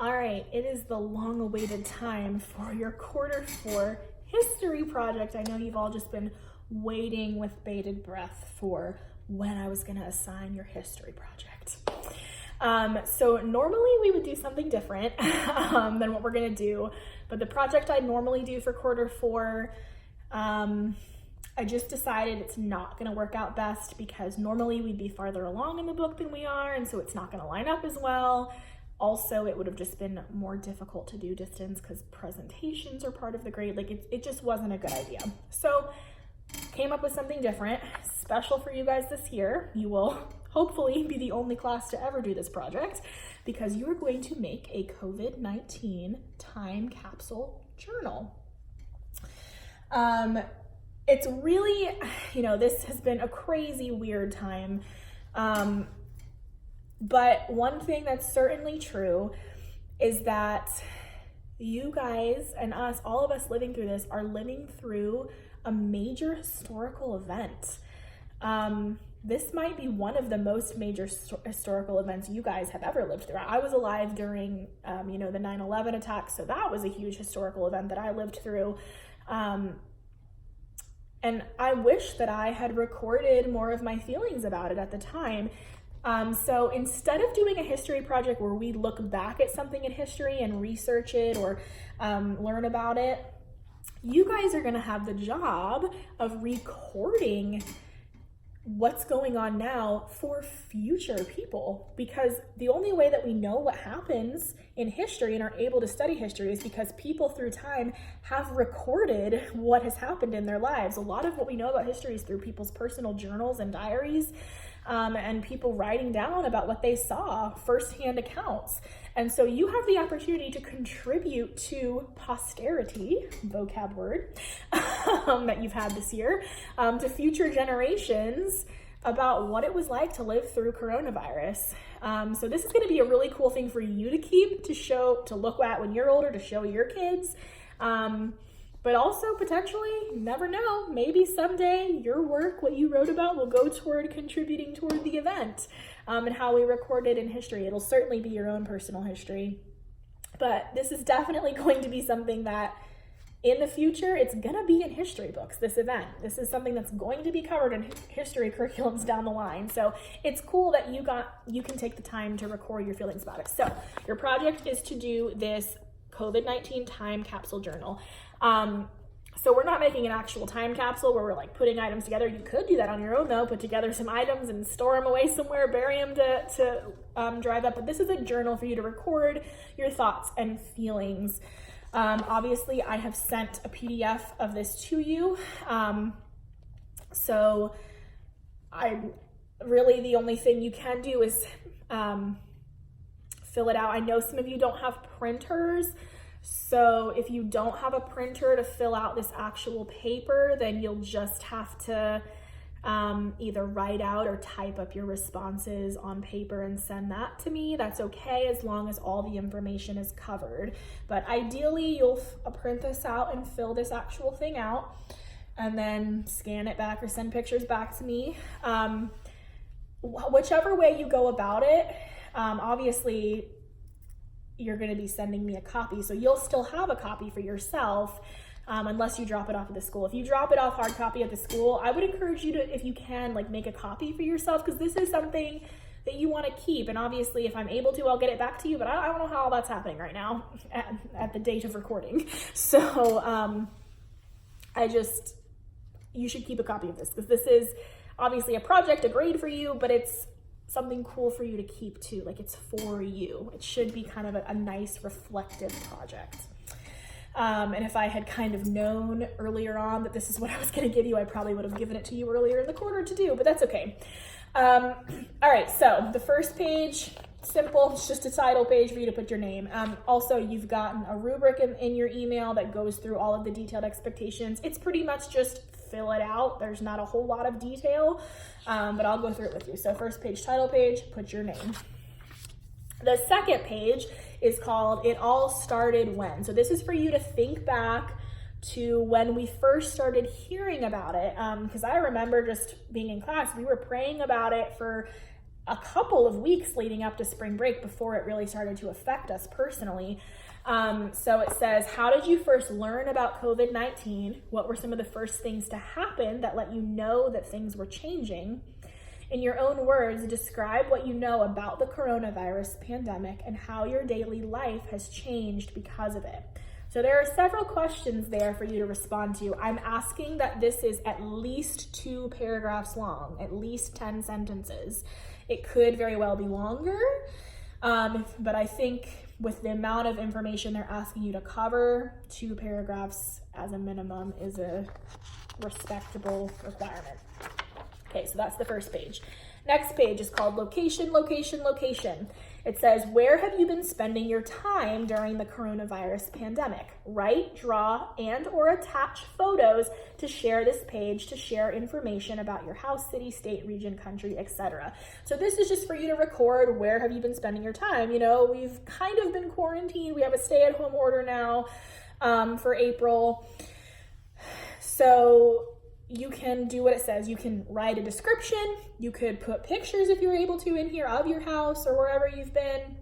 All right, it is the long-awaited time for your Q4 history project. I know you've all just been waiting with bated breath for when I was gonna assign your history project. So normally we would do something different than what we're gonna do, but the project I normally do for Q4, I just decided it's not gonna work out best because normally we'd be farther along in the book than we are, and so it's not gonna line up as well. Also, it would have just been more difficult to do distance because presentations are part of the grade. Like it just wasn't a good idea. So came up with something different, special for you guys this year. You will hopefully be the only class to ever do this project because you are going to make a COVID-19 time capsule journal. It's really, this has been a crazy, weird time. But one thing that's certainly true is that you guys and us, all of us living through this, are living through a major historical event. This might be one of the most major historical events you guys have ever lived through. I was alive during, the 9/11 attacks, so that was a huge historical event that I lived through. And I wish that I had recorded more of my feelings about it at the time. So instead of doing a history project where we look back at something in history and research it or learn about it, you guys are gonna have the job of recording what's going on now for future people, because the only way that we know what happens in history and are able to study history is because people through time have recorded what has happened in their lives. A lot of what we know about history is through people's personal journals and diaries, and people writing down about what they saw, firsthand accounts. And so you have the opportunity to contribute to posterity, vocab word, that you've had this year, to future generations about what it was like to live through coronavirus. So this is gonna be a really cool thing for you to keep, to look at when you're older, to show your kids. But also potentially, you never know, maybe someday your work, what you wrote about, will go toward contributing toward the event and how we recorded in history. It'll certainly be your own personal history. But this is definitely going to be something that in the future, it's gonna be in history books, this event. This is something that's going to be covered in history curriculums down the line. So it's cool that you can take the time to record your feelings about it. So your project is to do this COVID-19 time capsule journal. So we're not making an actual time capsule where we're like putting items together. You could do that on your own though, put together some items and store them away somewhere, bury them to drive up. But this is a journal for you to record your thoughts and feelings. Obviously I have sent a PDF of this to you. So the only thing you can do is, fill it out. I know some of you don't have printers. So if you don't have a printer to fill out this actual paper, then you'll just have to either write out or type up your responses on paper and send that to me. That's okay as long as all the information is covered. But ideally, you'll print this out and fill this actual thing out and then scan it back or send pictures back to me. Whichever way you go about it, obviously, you're going to be sending me a copy. So you'll still have a copy for yourself unless you drop it off at the school. If you drop it off hard copy at the school, I would encourage you to, if you can, make a copy for yourself, because this is something that you want to keep. And obviously, if I'm able to, I'll get it back to you, but I don't know how all that's happening right now at the date of recording. So you should keep a copy of this, because this is obviously a project, a grade for you, but it's something cool for you to keep too. It's for you. It should be kind of a nice reflective project. And if I had kind of known earlier on that this is what I was going to give you, I probably would have given it to you earlier in the quarter to do, but that's okay. All right, so the first page, simple, it's just a title page for you to put your name. Also, you've gotten a rubric in your email that goes through all of the detailed expectations. It's pretty much just fill it out. There's not a whole lot of detail, but I'll go through it with you. So first page, title page, put your name. The second page is called It All Started When. So this is for you to think back to when we first started hearing about it. Because I remember just being in class, we were praying about it for a couple of weeks leading up to spring break before it really started to affect us personally. So it says, how did you first learn about COVID-19? What were some of the first things to happen that let you know that things were changing? In your own words, describe what you know about the coronavirus pandemic and how your daily life has changed because of it. So there are several questions there for you to respond to. I'm asking that this is at least 2 paragraphs long, at least 10 sentences. It could very well be longer, but I think with the amount of information they're asking you to cover, 2 paragraphs as a minimum is a respectable requirement. Okay, so that's the first page. Next page is called location, location, location. It says, where have you been spending your time during the coronavirus pandemic? Write, draw, and or attach photos to share this page, to share information about your house, city, state, region, country, etc. So this is just for you to record, where have you been spending your time? You know, we've kind of been quarantined. We have a stay-at-home order now for April. So you can do what it says. You can write a description. You could put pictures if you're able to in here of your house or wherever you've been.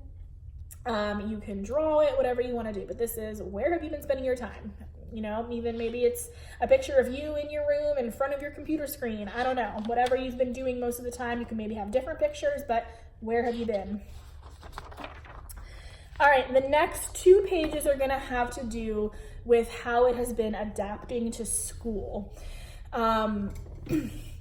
You can draw it, whatever you want to do. But this is, where have you been spending your time? You know, even maybe it's a picture of you in your room in front of your computer screen. I don't know. Whatever you've been doing most of the time. You can maybe have different pictures, but where have you been? All right, the next 2 pages are going to have to do with how it has been adapting to school.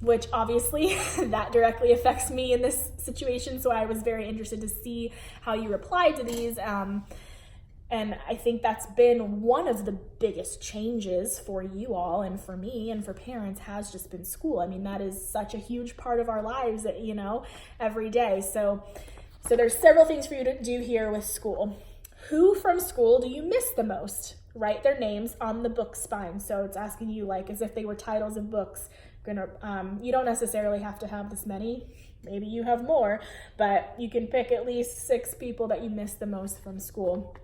Which obviously that directly affects me in this situation. So I was very interested to see how you replied to these. And I think that's been one of the biggest changes for you all and for me and for parents has just been school. I mean, that is such a huge part of our lives, you know, every day. So there's several things for you to do here with school. Who from school do you miss the most? Write their names on the book spine. So it's asking you like as if they were titles of books. You don't necessarily have to have this many. Maybe you have more, but you can pick at least 6 people that you miss the most from school.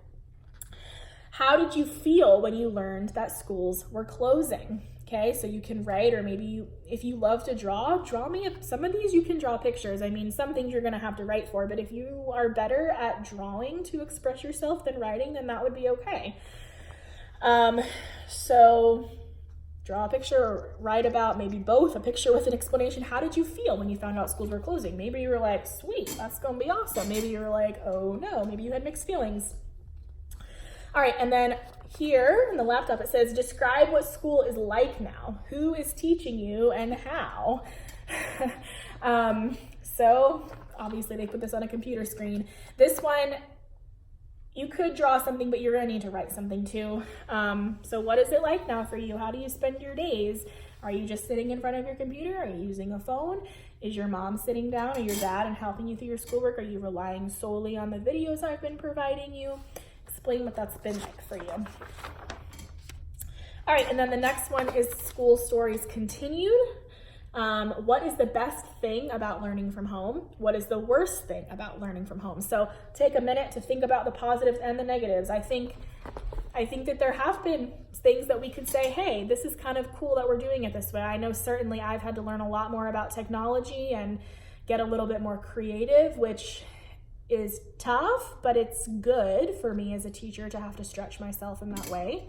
How did you feel when you learned that schools were closing? Okay, so you can write, or maybe if you love to draw me some of these. You can draw pictures. I mean, some things you're gonna have to write for, but if you are better at drawing to express yourself than writing, then that would be okay. So draw a picture or write about maybe both, a picture with an explanation. How did you feel when you found out schools were closing? Maybe you were like, sweet, that's gonna be awesome. Maybe you were like, oh no, maybe you had mixed feelings. All right, and then here in the laptop, it says, describe what school is like now. Who is teaching you and how? So obviously they put this on a computer screen. This one, you could draw something, but you're gonna need to write something too. So what is it like now for you? How do you spend your days? Are you just sitting in front of your computer? Are you using a phone? Is your mom sitting down or your dad and helping you through your schoolwork? Are you relying solely on the videos I've been providing you? Explain what that's been like for you. All right, and then the next one is school stories continued. What is the best thing about learning from home? What is the worst thing about learning from home? So take a minute to think about the positives and the negatives. I think that there have been things that we could say, hey, this is kind of cool that we're doing it this way. I know certainly I've had to learn a lot more about technology and get a little bit more creative, which is tough, but it's good for me as a teacher to have to stretch myself in that way.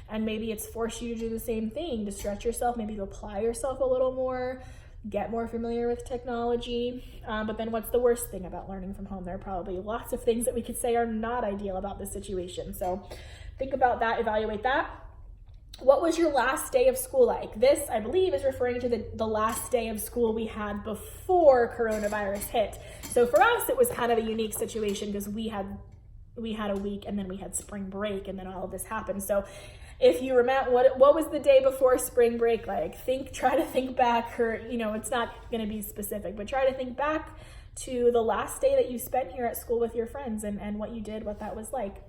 And maybe it's forced you to do the same thing, to stretch yourself, maybe to apply yourself a little more, get more familiar with technology. But then what's the worst thing about learning from home? There are probably lots of things that we could say are not ideal about this situation. So think about that, evaluate that. What was your last day of school like? This, I believe, is referring to the last day of school we had before coronavirus hit. So for us, it was kind of a unique situation because we had a week and then we had spring break and then all of this happened. So if you remember, what was the day before spring break like? Try to think back, or, you know, it's not going to be specific, but try to think back to the last day that you spent here at school with your friends and what you did, what that was like.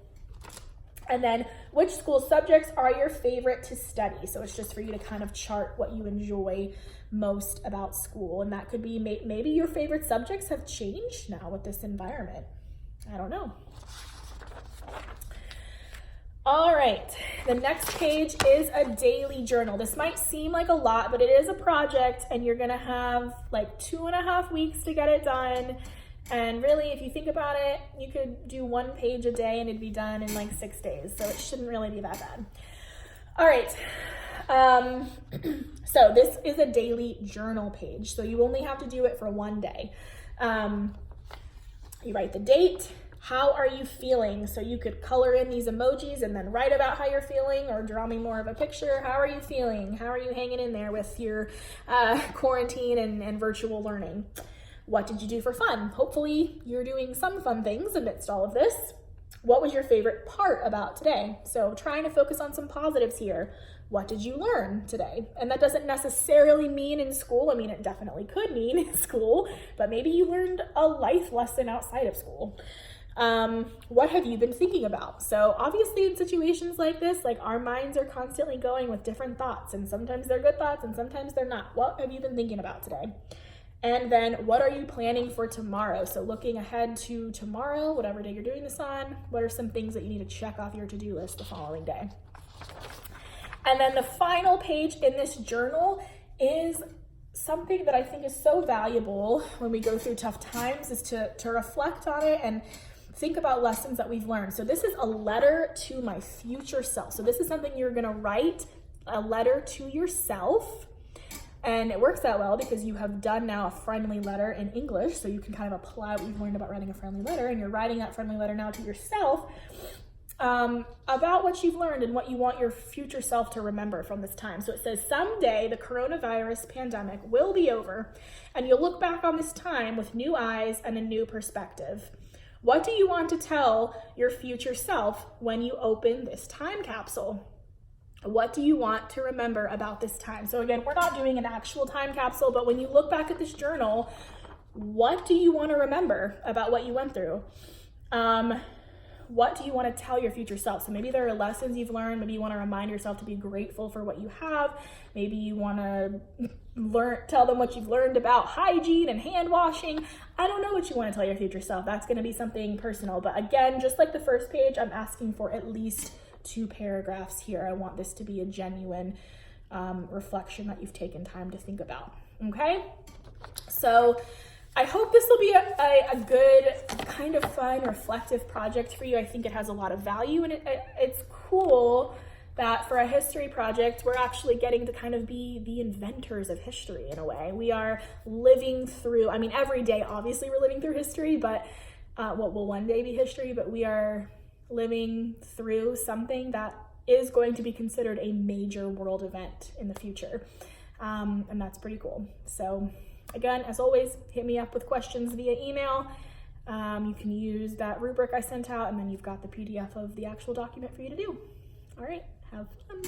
And then which school subjects are your favorite to study? So it's just for you to kind of chart what you enjoy most about school. And that could be maybe your favorite subjects have changed now with this environment. I don't know. All right. right, the next page is a daily journal. This might seem like a lot, but it is a project, and you're gonna have like 2.5 weeks to get it done. And really, if you think about it, you could do 1 page a day and it'd be done in like 6 days. So it shouldn't really be that bad. All right. So this is a daily journal page. So you only have to do it for 1 day. You write the date. How are you feeling? So you could color in these emojis and then write about how you're feeling, or draw me more of a picture. How are you feeling? How are you hanging in there with your quarantine and virtual learning? What did you do for fun? Hopefully you're doing some fun things amidst all of this. What was your favorite part about today? So trying to focus on some positives here. What did you learn today? And that doesn't necessarily mean in school. I mean, it definitely could mean in school, but maybe you learned a life lesson outside of school. What have you been thinking about? So obviously in situations like this, like our minds are constantly going with different thoughts, and sometimes they're good thoughts and sometimes they're not. What have you been thinking about today? And then what are you planning for tomorrow? So looking ahead to tomorrow, whatever day you're doing this on, what are some things that you need to check off your to-do list the following day? And then the final page in this journal is something that I think is so valuable when we go through tough times, is to reflect on it and think about lessons that we've learned. So this is a letter to my future self. So this is something you're gonna write, a letter to yourself. And it works out well because you have done now a friendly letter in English, so you can kind of apply what you've learned about writing a friendly letter, and you're writing that friendly letter now to yourself about what you've learned and what you want your future self to remember from this time. So it says, someday the coronavirus pandemic will be over, and you'll look back on this time with new eyes and a new perspective. What do you want to tell your future self when you open this time capsule? What do you want to remember about this time? So again, we're not doing an actual time capsule, but when you look back at this journal, what do you want to remember about what you went through? What do you want to tell your future self? So maybe there are lessons you've learned. Maybe you want to remind yourself to be grateful for what you have. Maybe you want to tell them what you've learned about hygiene and hand washing. I don't know what you want to tell your future self. That's going to be something personal. But again, just like the first page, I'm asking for at least 2 paragraphs here. I want this to be a genuine reflection that you've taken time to think about. Okay? So I hope this will be a good, kind of fun, reflective project for you. I think it has a lot of value, and it's cool that for a history project, we're actually getting to kind of be the inventors of history in a way. We are living through, I mean, every day, obviously, we're living through history, but what will one day be history, but we are living through something that is going to be considered a major world event in the future. And that's pretty cool. So again, as always, hit me up with questions via email. You can use that rubric I sent out, and then you've got the PDF of the actual document for you to do. All right, have fun.